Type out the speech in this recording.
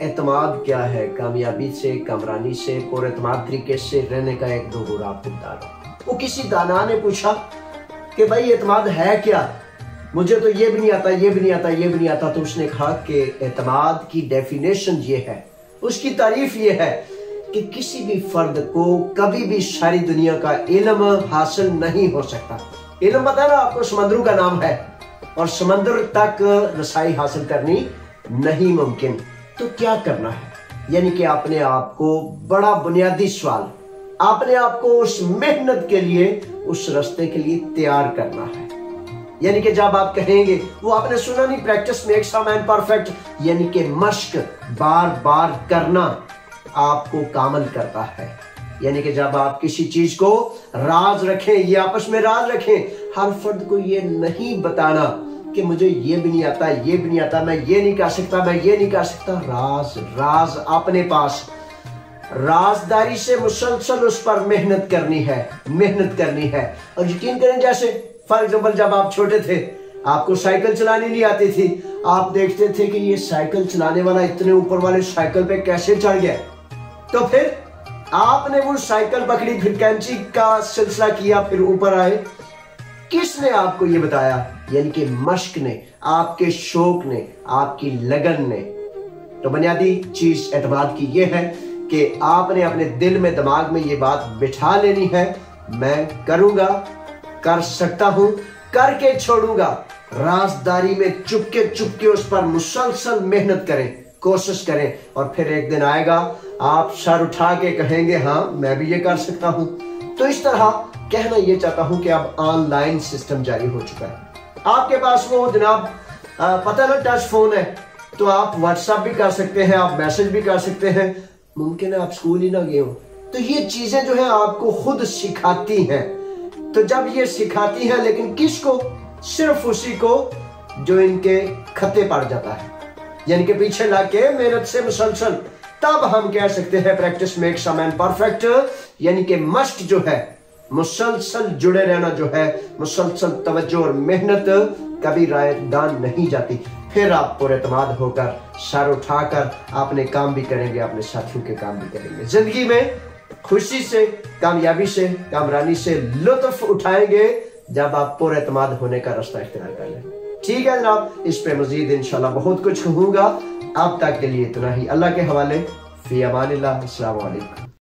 اعتماد کیا ہے؟ کامیابی سے، کامرانی سے، پر اعتماد طریقے سے رہنے کا ایک دو آپ کو بتا رہا ہوں۔ وہ کسی دانا نے پوچھا کہ بھائی اعتماد ہے کیا؟ مجھے تو یہ بھی نہیں آتا، یہ بھی نہیں آتا، یہ بھی نہیں آتا۔ تو اس نے کہا کہ اعتماد کی ڈیفینیشن یہ ہے، اس کی تعریف یہ ہے کہ کسی بھی فرد کو کبھی بھی ساری دنیا کا علم حاصل نہیں ہو سکتا۔ علم پتہ ہے نا آپ کو، سمندروں کا نام ہے، اور سمندر تک رسائی حاصل کرنی نہیں ممکن۔ تو کیا کرنا ہے؟ یعنی کہ اپنے آپ کو، بڑا بنیادی سوال، اپنے آپ کو اس محنت کے لیے، اس رستے کے لیے تیار کرنا ہے۔ یعنی کہ جب آپ کہیں گے، وہ آپ نے سنا نہیں، practice makes a man perfect, یعنی کہ مشق بار بار کرنا آپ کو کامل کرتا ہے۔ یعنی کہ جب آپ کسی چیز کو راز رکھیں، یہ آپس میں راز رکھیں، ہر فرد کو یہ نہیں بتانا کہ مجھے یہ بھی نہیں آتا، یہ بھی نہیں آتا، میں یہ نہیں کر سکتا، میں یہ نہیں کر سکتا۔ راز اپنے پاس، رازداری سے مسلسل اس پر محنت کرنی ہے۔ اور یقین کریں، جیسے فار ایگزامپل جب آپ چھوٹے تھے، آپ کو سائیکل چلانی نہیں آتی تھی، آپ دیکھتے تھے کہ یہ سائیکل چلانے والا اتنے اوپر والے سائیکل پہ کیسے چڑھ گیا، تو پھر آپ نے وہ سائیکل پکڑی، پھر کینچی کا سلسلہ کیا، پھر اوپر آئے۔ کس نے آپ کو یہ بتایا؟ یعنی کہ مشق نے، آپ کے شوق نے، آپ کی لگن نے۔ تو بنیادی چیز اعتماد کی یہ ہے کہ آپ نے اپنے دل میں، دماغ میں یہ بات بٹھا لینی ہے، میں کروں گا، کر سکتا ہوں، کر کے چھوڑوں گا۔ رازداری میں چپکے اس پر مسلسل محنت کریں، کوشش کریں، اور پھر ایک دن آئے گا آپ سر اٹھا کے کہیں گے ہاں میں بھی یہ کر سکتا ہوں۔ تو اس طرح کہنا یہ چاہتا ہوں کہ اب آن لائن سسٹم جاری ہو چکا ہے۔ آپ کے پاس وہ جناب پتہ نا ٹچ فون ہے، تو آپ واٹس ایپ بھی کر سکتے ہیں، آپ میسج بھی کر سکتے ہیں۔ ممکن ہے آپ اسکول ہی نہ گئے ہوں، تو یہ چیزیں جو ہیں آپ کو خود سکھاتی ہیں۔ تو جب یہ سکھاتی ہیں، لیکن کس کو؟ صرف اسی کو جو ان کے خطے پڑ جاتا ہے، یعنی کہ پیچھے لگ کے محنت سے مسلسل، تب ہم کہہ سکتے ہیں practice makes a man perfect. یعنی کہ مشق جو ہے، مسلسل جڑے رہنا جو ہے، مسلسل توجہ اور محنت کبھی رائے دان نہیں جاتی۔ پھر آپ پر اعتماد ہو کر، سر اٹھا کر اپنے کام بھی کریں گے، اپنے ساتھیوں کے کام بھی کریں گے، زندگی میں خوشی سے، کامیابی سے، کامرانی سے لطف اٹھائیں گے جب آپ پر اعتماد ہونے کا راستہ اختیار کر لیں۔ ٹھیک ہے جناب، اس پہ مزید انشاءاللہ بہت کچھ کہوں گا۔ اب تک کے لیے اتنا ہی، اللہ کے حوالے، فی امان اللہ، السلام علیکم۔